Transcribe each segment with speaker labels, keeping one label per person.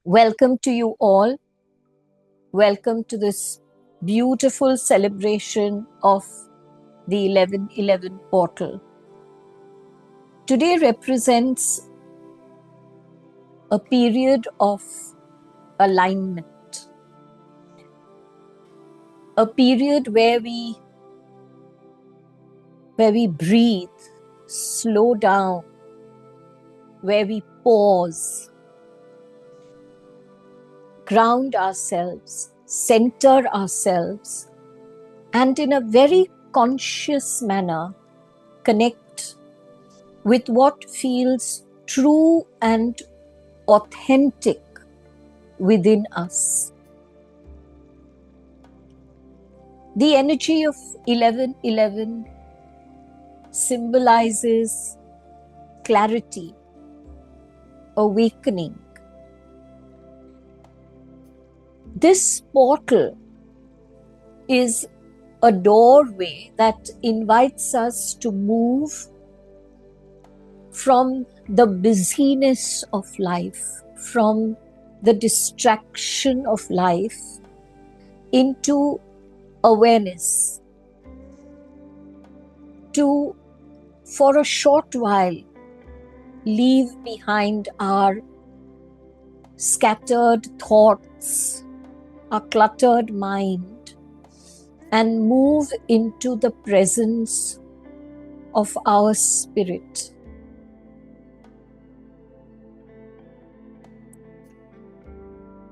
Speaker 1: Welcome to you all. Welcome to this beautiful celebration of the 1111 portal. Today represents a period of alignment, a period where we breathe, slow down, where we pause, ground ourselves, center ourselves, and in a very conscious manner connect with what feels true and authentic within us. The energy of 1111 symbolizes clarity, awakening. This portal is a doorway that invites us to move from the busyness of life, from the distraction of life, into awareness, to, for a short while, leave behind our scattered thoughts, our cluttered mind, and move into the presence of our spirit.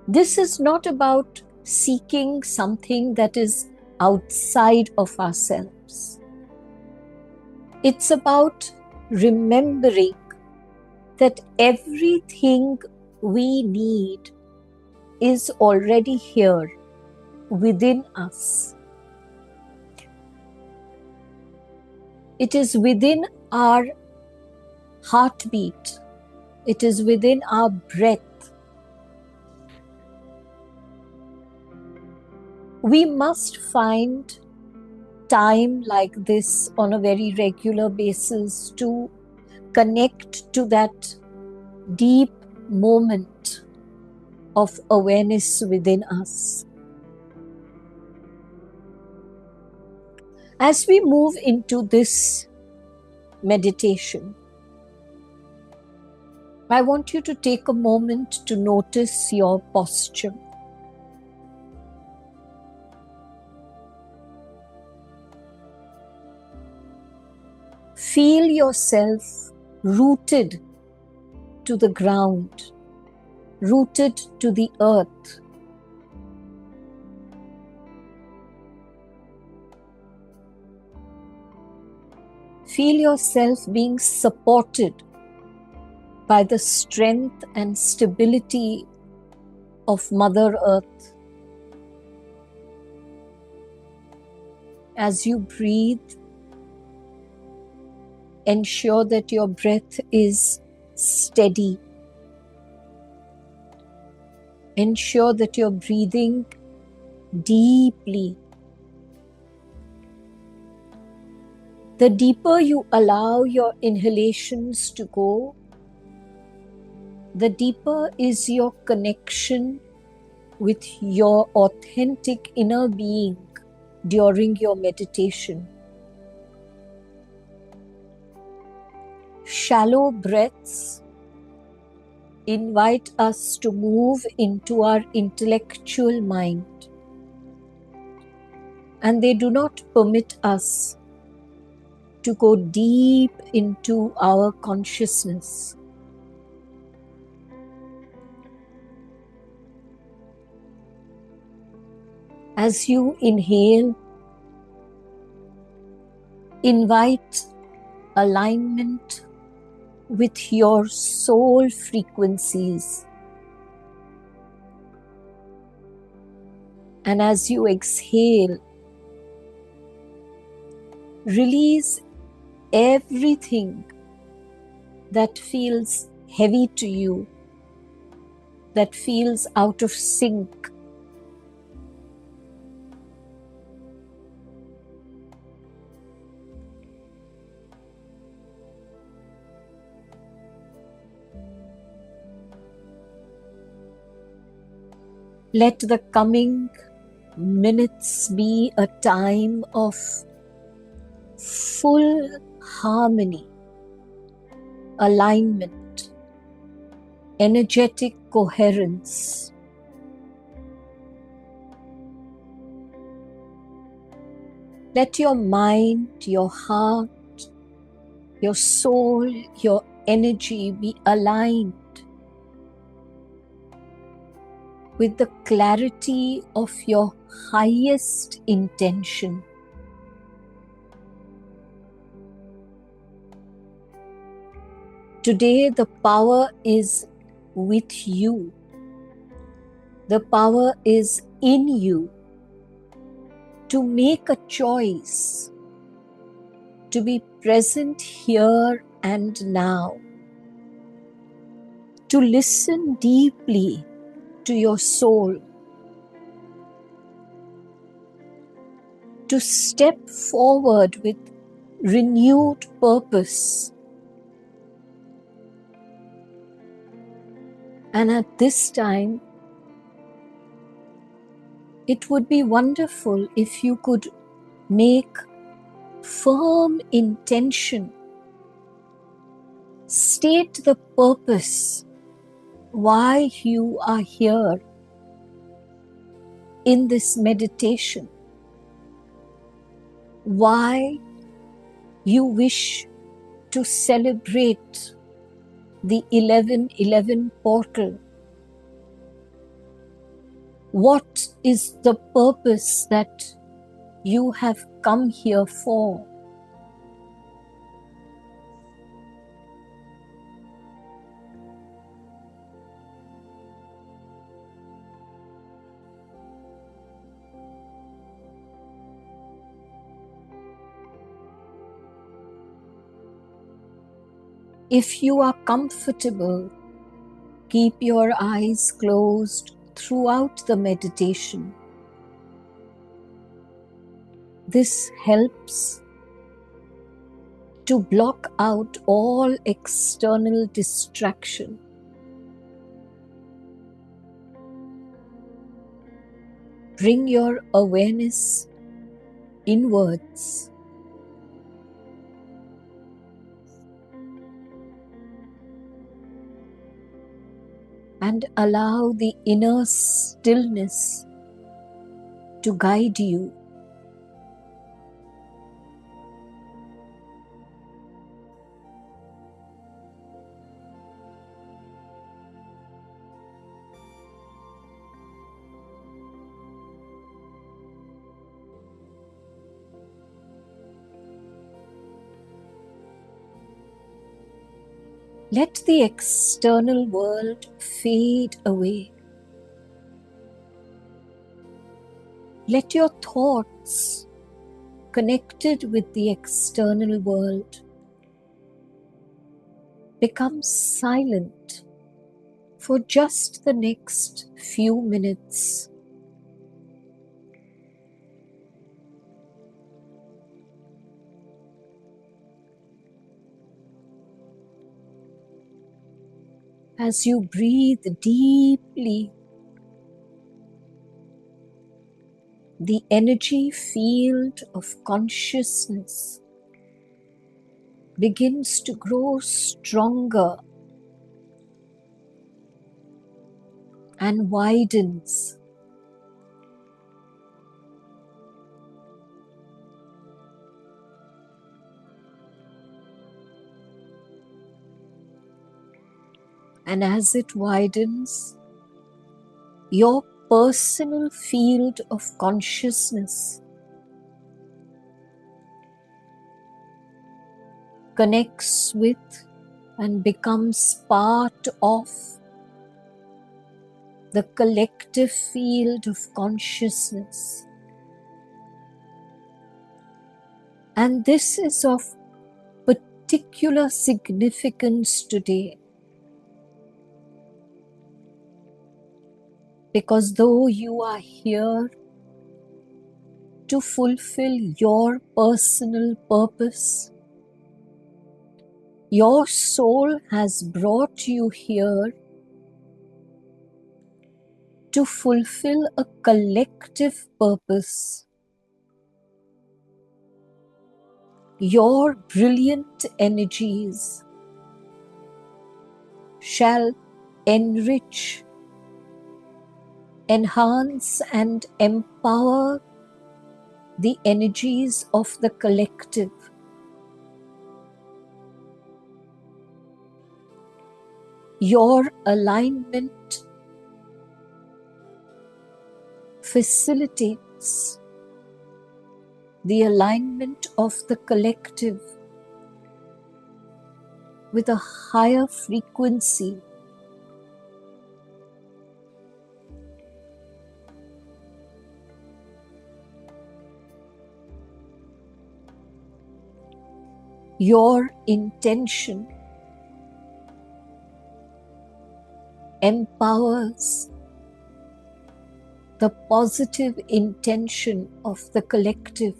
Speaker 1: This is not about seeking something that is outside of ourselves. It's about remembering that everything we need is already here within us. It is within our heartbeat. It is within our breath. We must find time like this on a very regular basis to connect to that deep moment of awareness within us. As we move into this meditation, I want you to take a moment to notice your posture. Feel yourself rooted to the ground, rooted to the earth. Feel yourself being supported by the strength and stability of Mother Earth. As you breathe, ensure that your breath is steady. Ensure that you're breathing deeply. The deeper you allow your inhalations to go, the deeper is your connection with your authentic inner being during your meditation. Shallow breaths invite us to move into our intellectual mind, and they do not permit us to go deep into our consciousness. As you inhale, invite alignment with your soul frequencies. And as you exhale, release everything that feels heavy to you, that feels out of sync. Let the coming minutes be a time of full harmony, alignment, energetic coherence. Let your mind, your heart, your soul, your energy be aligned with the clarity of your highest intention. Today, the power is with you. The power is in you to make a choice, to be present here and now, to listen deeply to your soul, to step forward with renewed purpose. And at this time, it would be wonderful if you could make firm intention, state the purpose why you are here in this meditation, why you wish to celebrate the 1111 portal. What is the purpose that you have come here for? If you are comfortable, keep your eyes closed throughout the meditation. This helps to block out all external distraction. Bring your awareness inwards. And allow the inner stillness to guide you. Let the external world fade away. Let your thoughts connected with the external world become silent for just the next few minutes. As you breathe deeply, the energy field of consciousness begins to grow stronger and widens. And as it widens, your personal field of consciousness connects with and becomes part of the collective field of consciousness. And this is of particular significance today, because though you are here to fulfill your personal purpose, your soul has brought you here to fulfill a collective purpose. Your brilliant energies shall enrich, enhance, and empower the energies of the collective. Your alignment facilitates the alignment of the collective with a higher frequency. Your intention empowers the positive intention of the collective.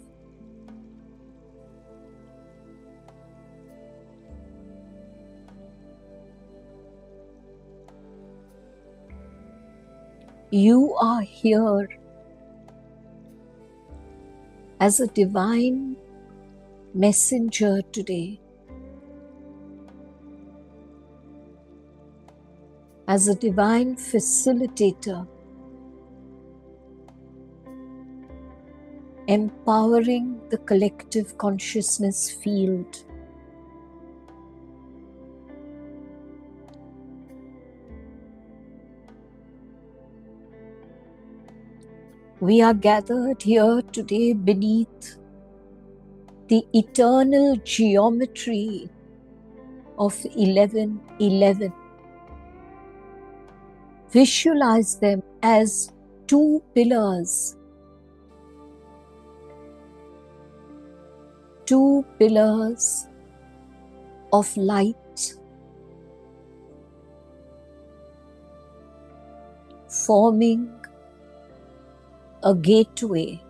Speaker 1: You are here as a divine messenger today, as a divine facilitator, empowering the collective consciousness field. We are gathered here today beneath the eternal geometry of 1111. Visualize them as two pillars of light, forming a gateway.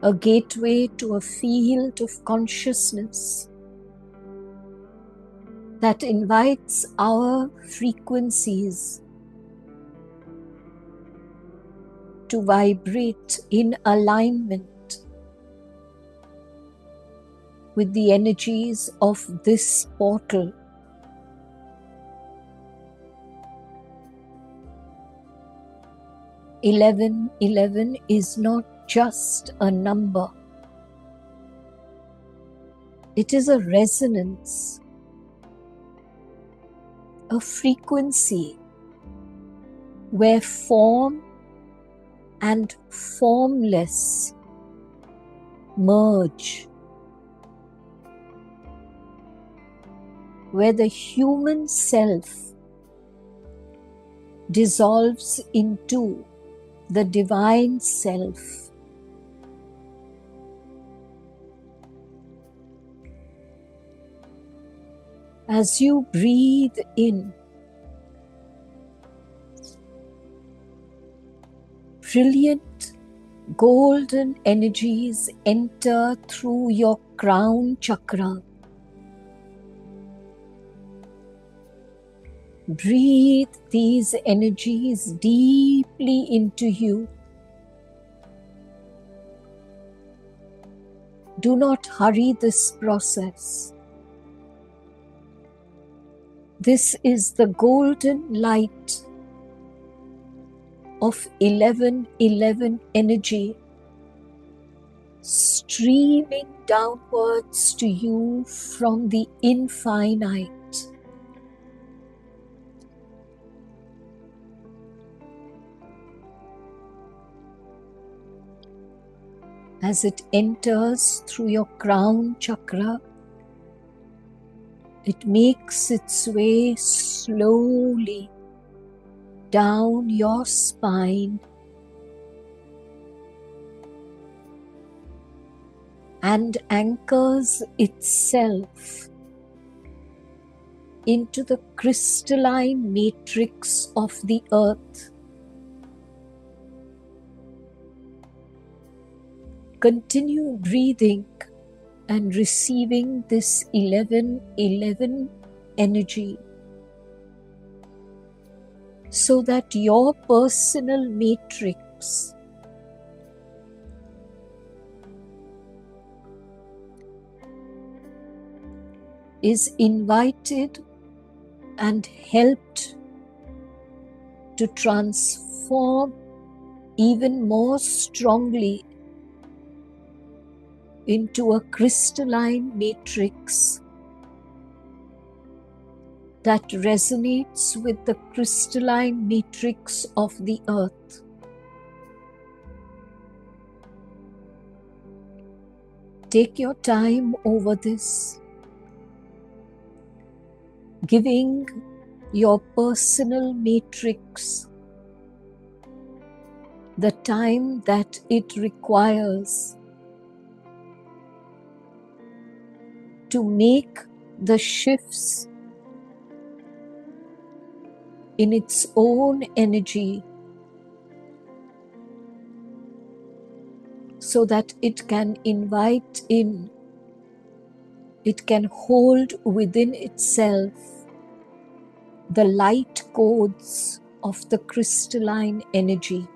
Speaker 1: A gateway to a field of consciousness that invites our frequencies to vibrate in alignment with the energies of this portal. Eleven is not just a number. It is a resonance, a frequency where form and formless merge, where the human self dissolves into the divine self. As you breathe in, brilliant golden energies enter through your crown chakra. Breathe these energies deeply into you. Do not hurry this process. This is the golden light of 1111 energy streaming downwards to you from the infinite. As it enters through your crown chakra, it makes its way slowly down your spine and anchors itself into the crystalline matrix of the earth. Continue breathing and receiving this 1111 energy, so that your personal matrix is invited and helped to transform even more strongly into a crystalline matrix that resonates with the crystalline matrix of the earth. Take your time over this, giving your personal matrix the time that it requires to make the shifts in its own energy, so that it can invite in, it can hold within itself the light codes of the crystalline energy.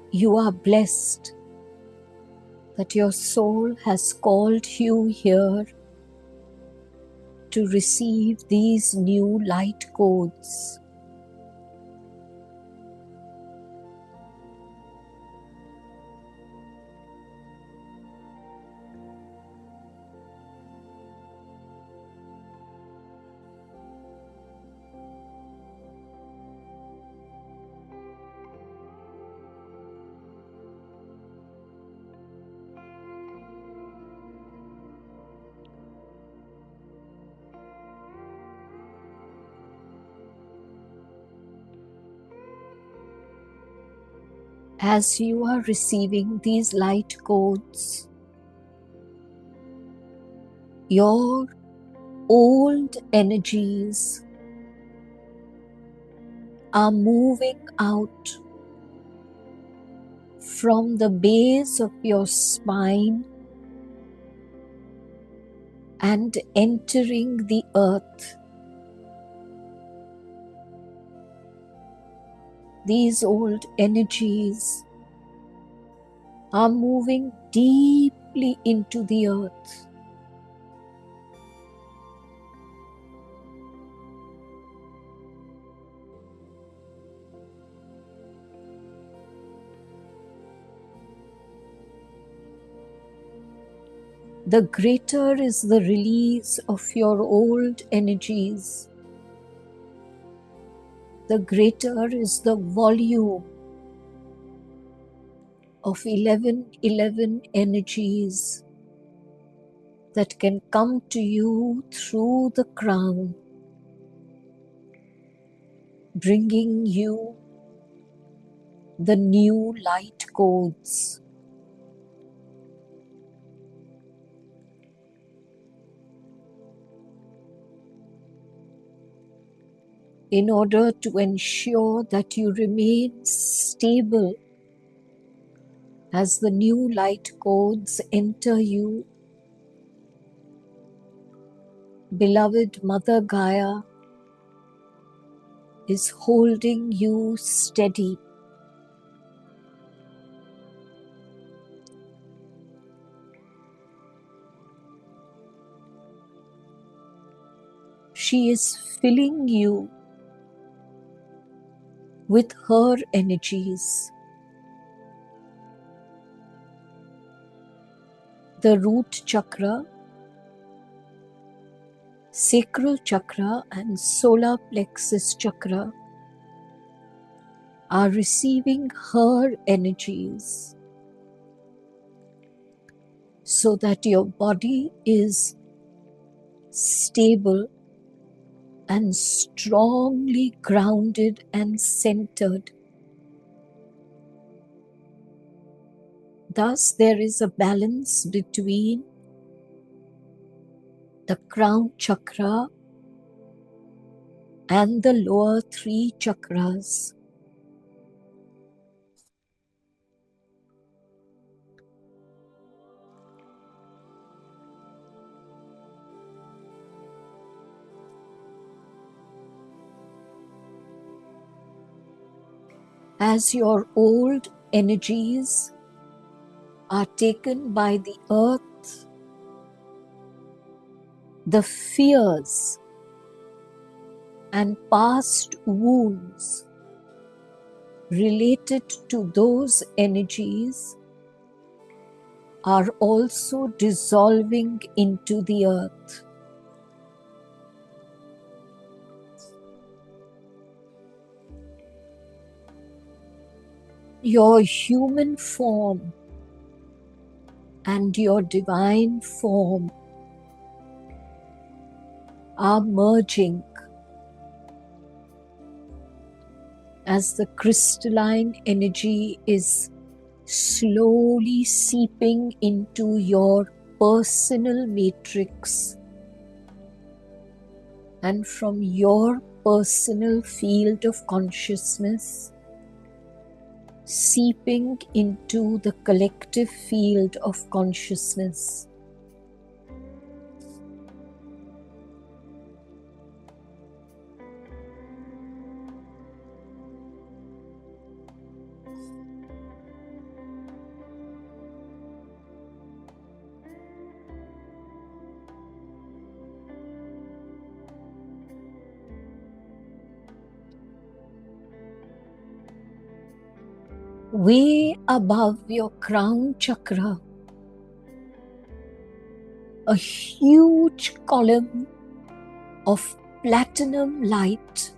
Speaker 1: You are blessed that your soul has called you here to receive these new light codes. As you are receiving these light codes, your old energies are moving out from the base of your spine and entering the earth. These old energies are moving deeply into the earth. The greater is the release of your old energies, the greater is the volume of 1111 energies that can come to you through the crown, bringing you the new light codes. In order to ensure that you remain stable as the new light codes enter you, beloved Mother Gaia is holding you steady. She is filling you with her energies. The root chakra, sacral chakra, and solar plexus chakra are receiving her energies, so that your body is stable and strongly grounded and centered. Thus, there is a balance between the crown chakra and the lower three chakras. As your old energies are taken by the earth, the fears and past wounds related to those energies are also dissolving into the earth. Your human form and your divine form are merging as the crystalline energy is slowly seeping into your personal matrix, and from your personal field of consciousness seeping into the collective field of consciousness. Way above your crown chakra, a huge column of platinum light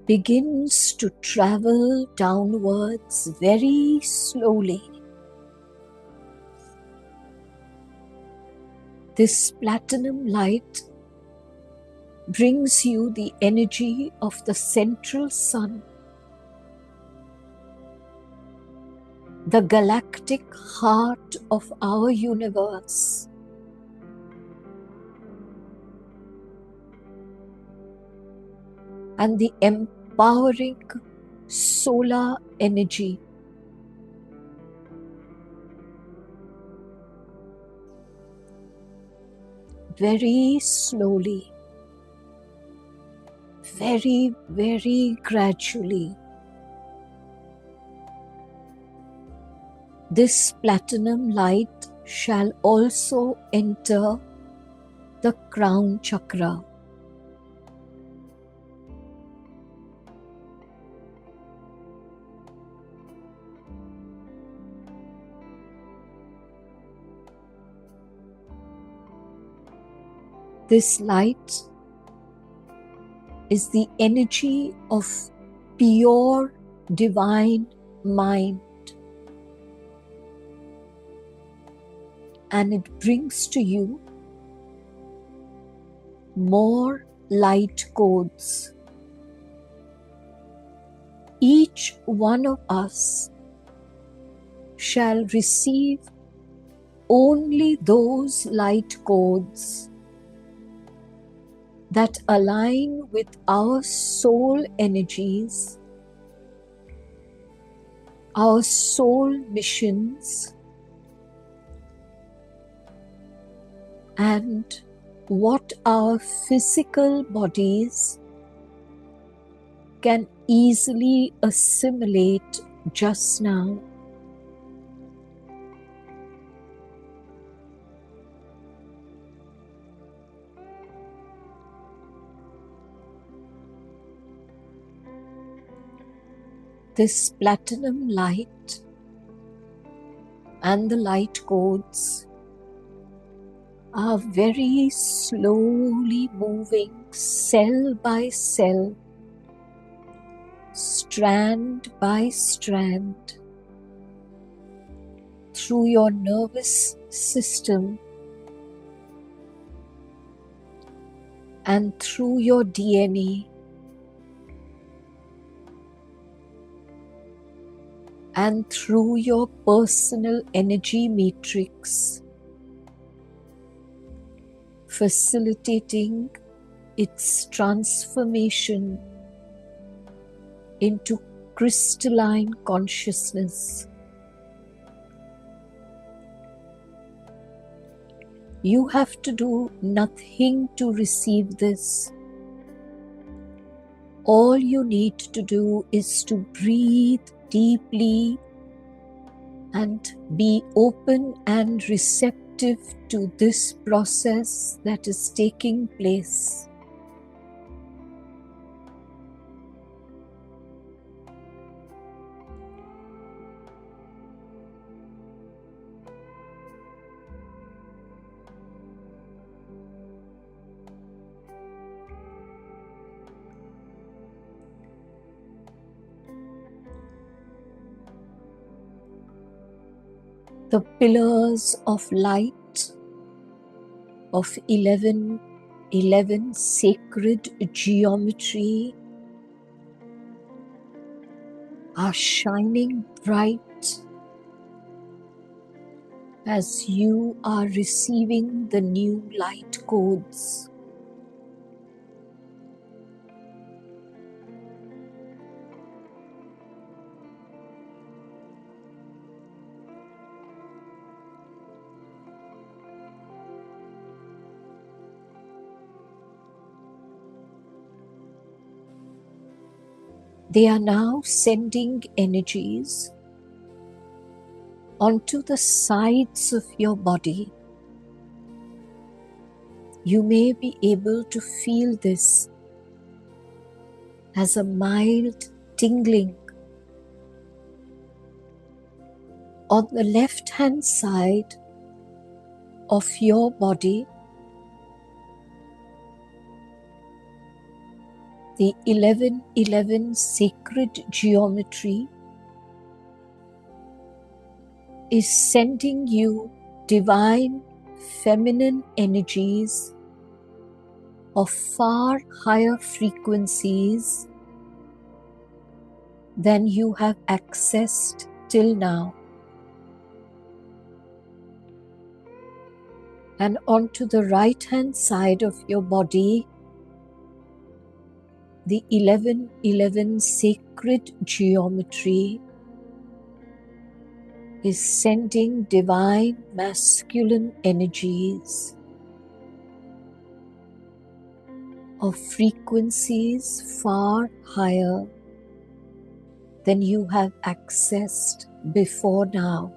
Speaker 1: begins to travel downwards very slowly. This platinum light brings you the energy of the central sun, the galactic heart of our universe. And the empowering solar energy. Very slowly, very, very gradually, this platinum light shall also enter the crown chakra. This light is the energy of pure divine mind, and it brings to you more light codes. Each one of us shall receive only those light codes that align with our soul energies, our soul missions, and what our physical bodies can easily assimilate just now. This platinum light and the light codes are very slowly moving cell by cell, strand by strand, through your nervous system and through your DNA, and through your personal energy matrix, facilitating its transformation into crystalline consciousness. You have to do nothing to receive this. All you need to do is to breathe deeply and be open and receptive to this process that is taking place. The pillars of light of 1111 sacred geometry are shining bright as you are receiving the new light codes. They are now sending energies onto the sides of your body. You may be able to feel this as a mild tingling. On the left hand side of your body, the 1111 sacred geometry is sending you divine feminine energies of far higher frequencies than you have accessed till now. And onto the right hand side of your body, the 1111 sacred geometry is sending divine masculine energies of frequencies far higher than you have accessed before now.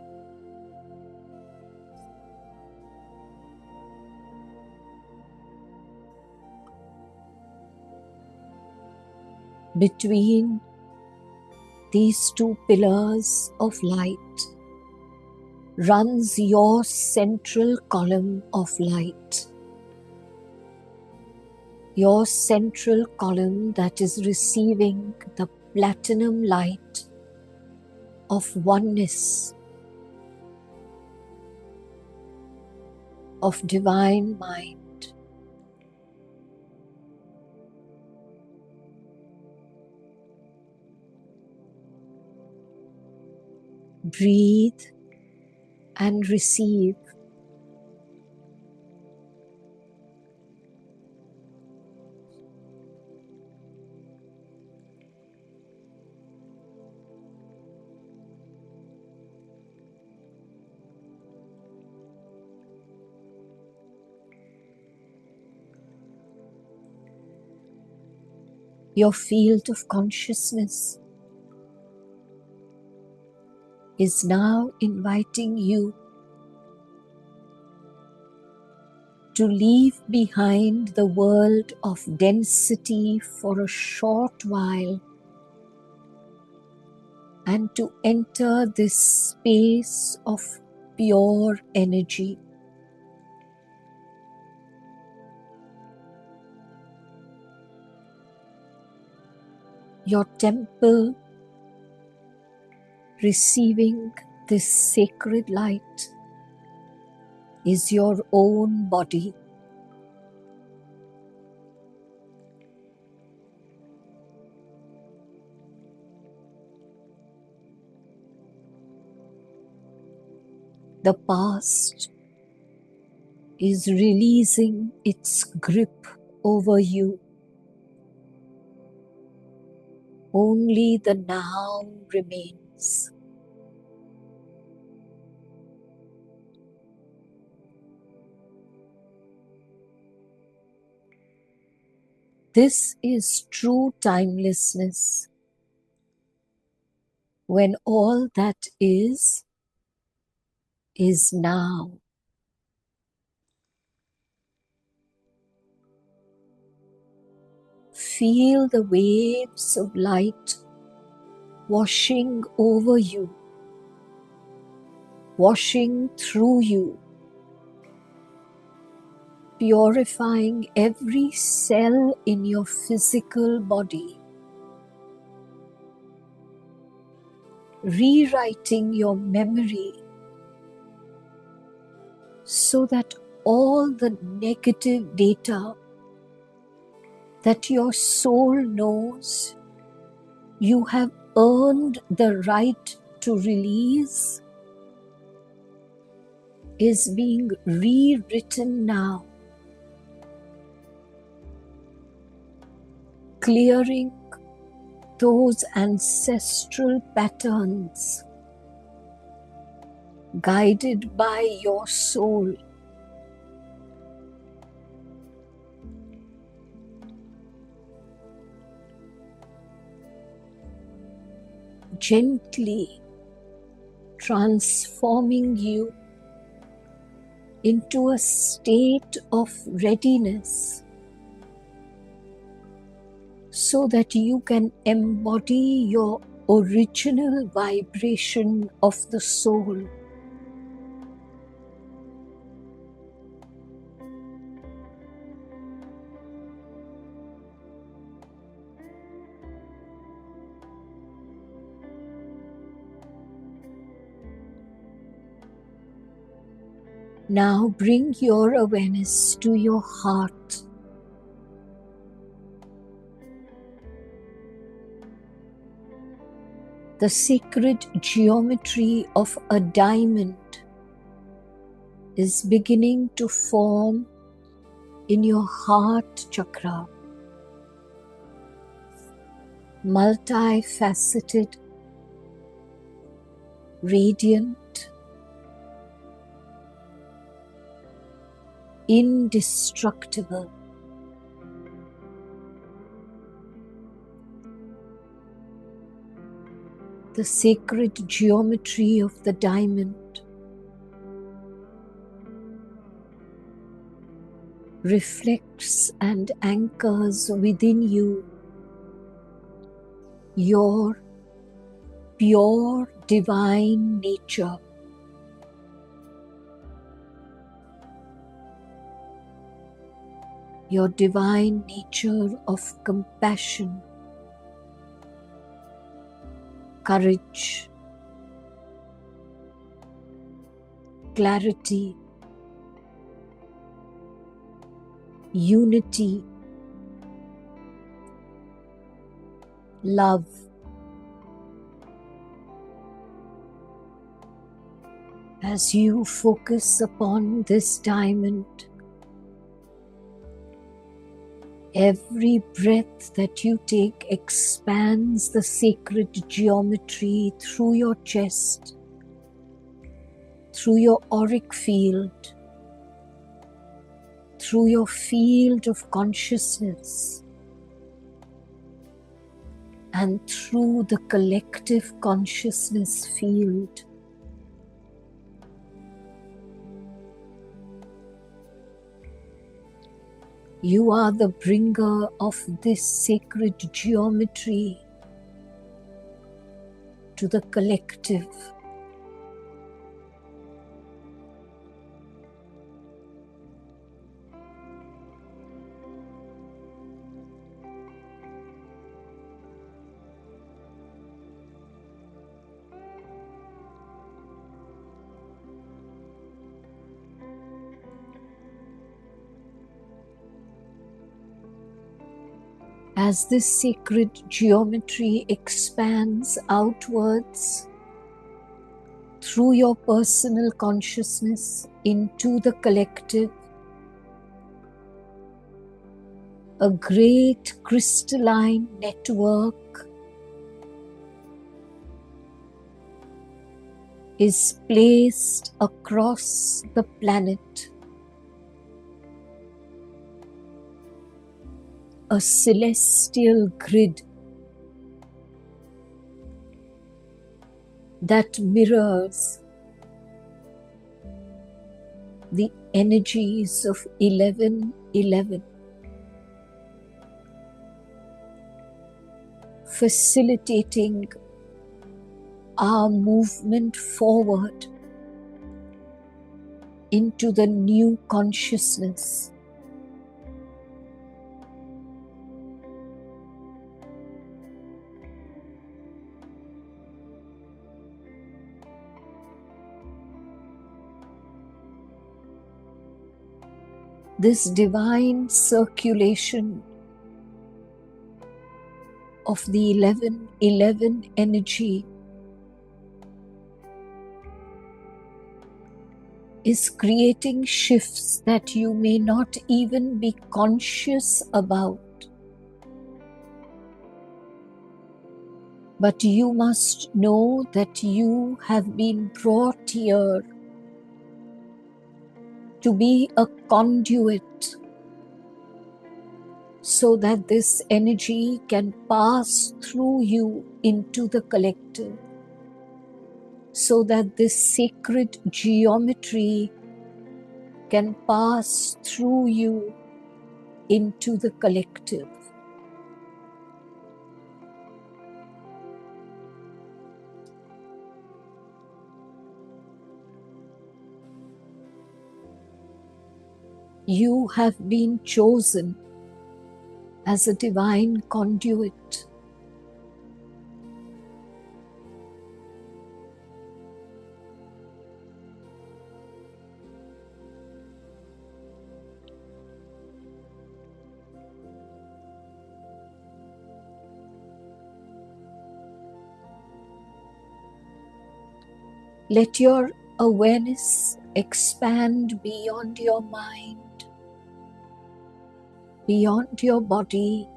Speaker 1: Between these two pillars of light runs your central column of light. Your central column that is receiving the platinum light of oneness, of divine mind. Breathe and receive. Your field of consciousness is now inviting you to leave behind the world of density for a short while and to enter this space of pure energy. Your temple receiving this sacred light is your own body. The past is releasing its grip over you. Only the now remains. This is true timelessness, when all that is now. Feel the waves of light washing over you, washing through you, purifying every cell in your physical body, rewriting your memory so that all the negative data that your soul knows you have earned the right to release is being rewritten now, clearing those ancestral patterns guided by your soul. Gently transforming you into a state of readiness so that you can embody your original vibration of the soul. Now bring your awareness to your heart. The sacred geometry of a diamond is beginning to form in your heart chakra. Multifaceted, radiant, indestructible. The sacred geometry of the diamond reflects and anchors within you your pure divine nature. Your divine nature of compassion, courage, clarity, unity, love. As you focus upon this diamond, every breath that you take expands the sacred geometry through your chest, through your auric field, through your field of consciousness, and through the collective consciousness field. You are the bringer of this sacred geometry to the collective. As this sacred geometry expands outwards through your personal consciousness into the collective, a great crystalline network is placed across the planet, a celestial grid that mirrors the energies of 1111, facilitating our movement forward into the new consciousness. This divine circulation of the 1111 energy is creating shifts that you may not even be conscious about. But you must know that you have been brought here to be a conduit so that this energy can pass through you into the collective, so that this sacred geometry can pass through you into the collective. You have been chosen as a divine conduit. Let your awareness expand beyond your mind, beyond your body,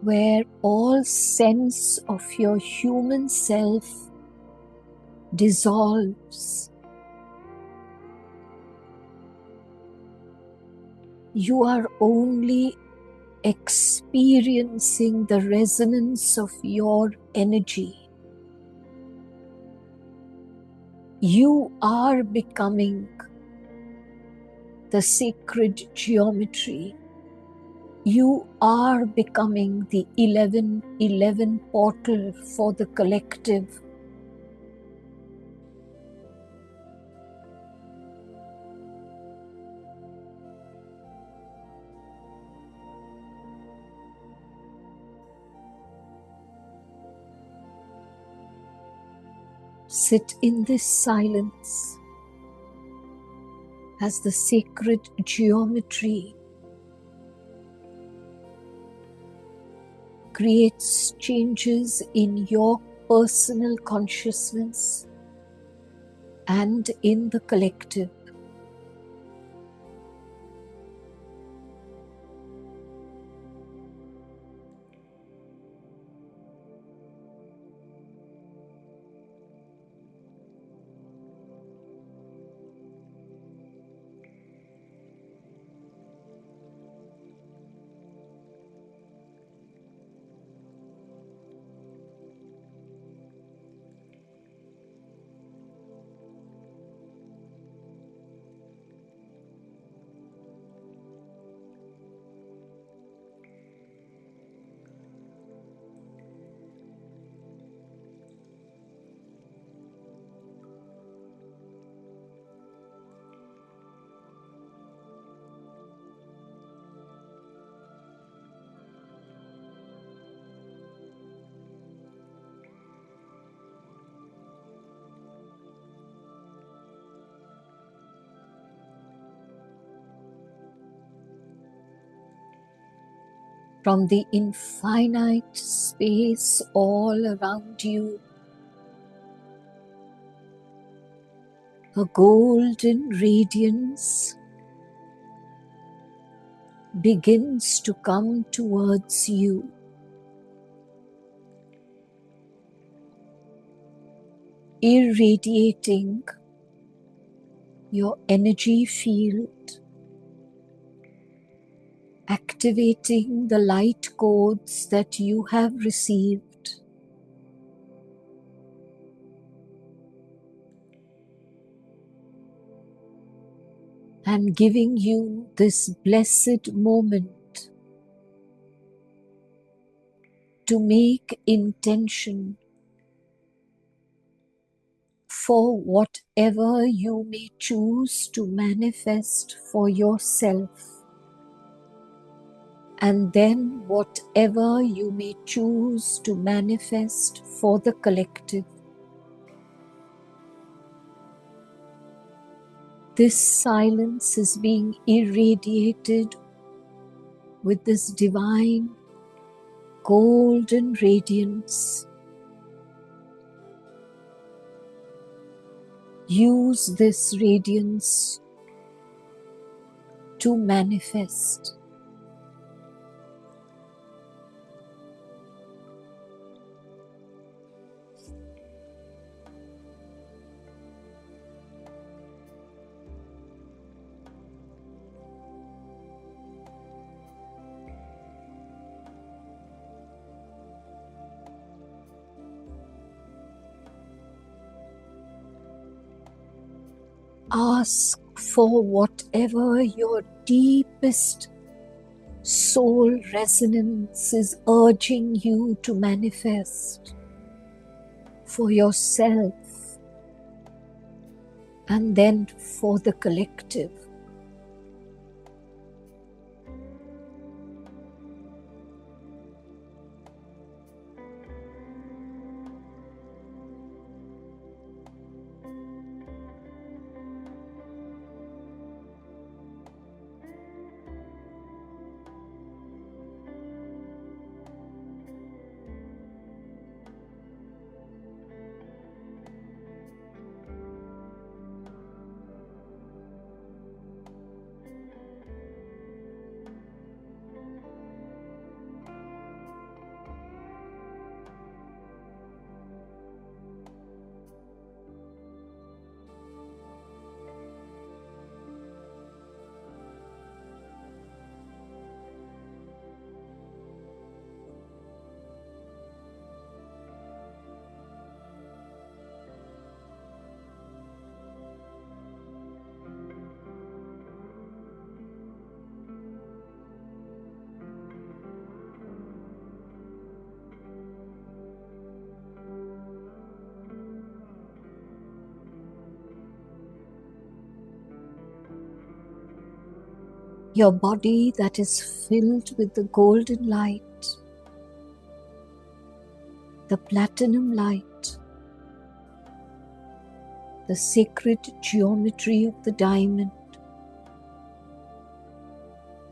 Speaker 1: where all sense of your human self dissolves. You are only experiencing the resonance of your energy. You are becoming the sacred geometry. You are becoming the 1111 portal for the collective. Sit in this silence as the sacred geometry creates changes in your personal consciousness and in the collective. from the infinite space all around you. A golden radiance begins to come towards you. Irradiating your energy field, activating the light codes that you have received, and giving you this blessed moment to make intention for whatever you may choose to manifest for yourself, and then whatever you may choose to manifest for the collective. This silence is being irradiated with this divine golden radiance. Use this radiance to manifest. Ask for whatever your deepest soul resonance is urging you to manifest for yourself and then for the collective. Your body that is filled with the golden light, the platinum light, the sacred geometry of the diamond,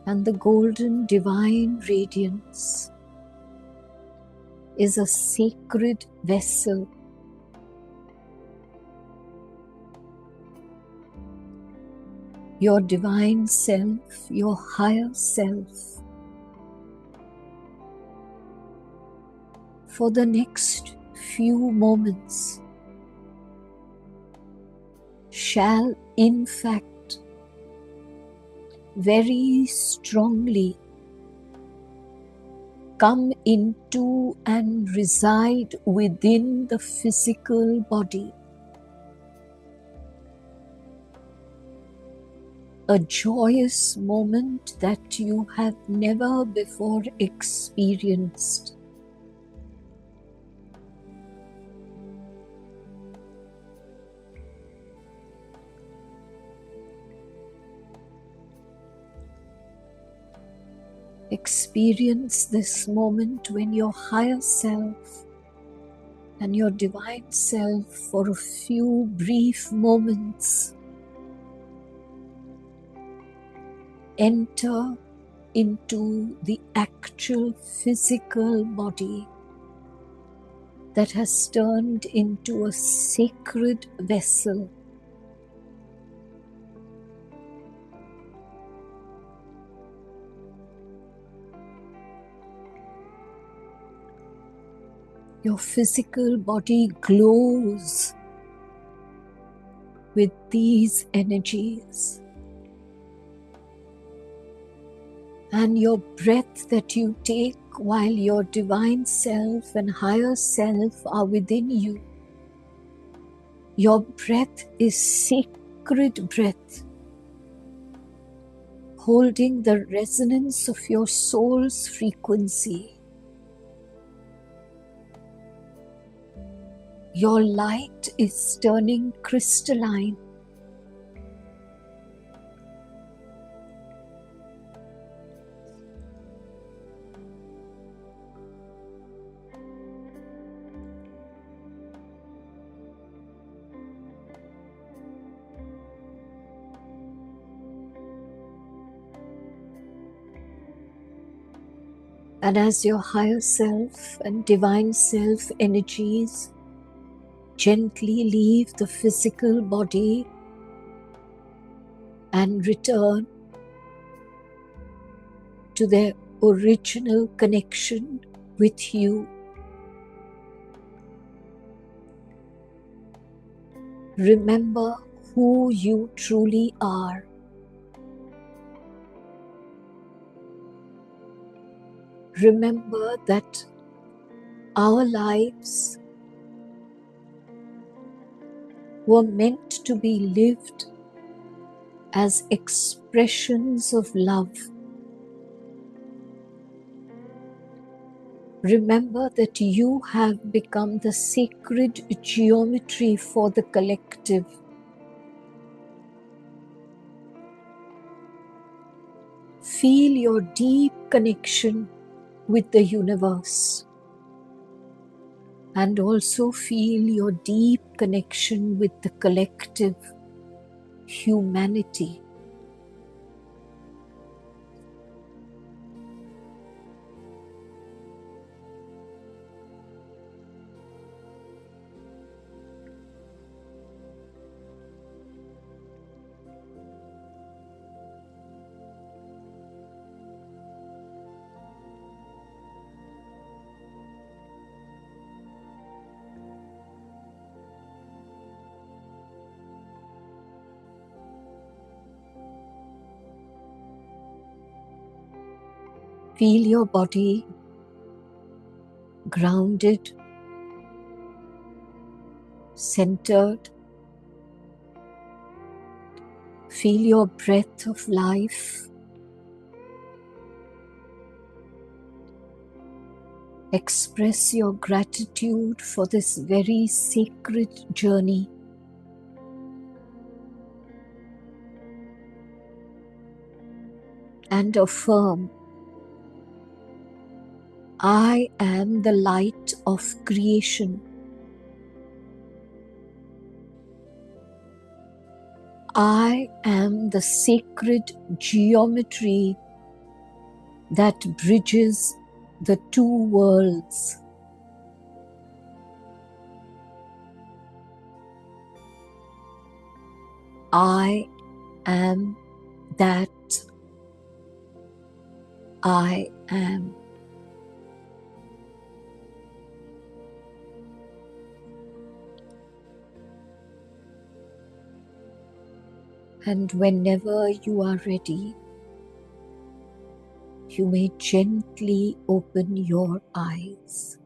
Speaker 1: and the golden divine radiance is a sacred vessel. Your divine self, your higher self, for the next few moments shall in fact very strongly come into and reside within the physical body. A joyous moment that you have never before experienced. Experience this moment when your higher self and your divine self, for a few brief moments, enter into the actual physical body that has turned into a sacred vessel. Your physical body glows with these energies. And your breath that you take while your divine self and higher self are within you, your breath is sacred breath, holding the resonance of your soul's frequency. Your light is turning crystalline. And as your higher self and divine self energies gently leave the physical body and return to their original connection with you, remember who you truly are. Remember that our lives were meant to be lived as expressions of love. Remember that you have become the sacred geometry for the collective. Feel your deep connection with the universe, and also feel your deep connection with the collective humanity. Feel your body grounded, centered. Feel your breath of life. Express your gratitude for this very sacred journey. And affirm, I am the light of creation. I am the sacred geometry that bridges the two worlds. I am that I am. And whenever you are ready, you may gently open your eyes.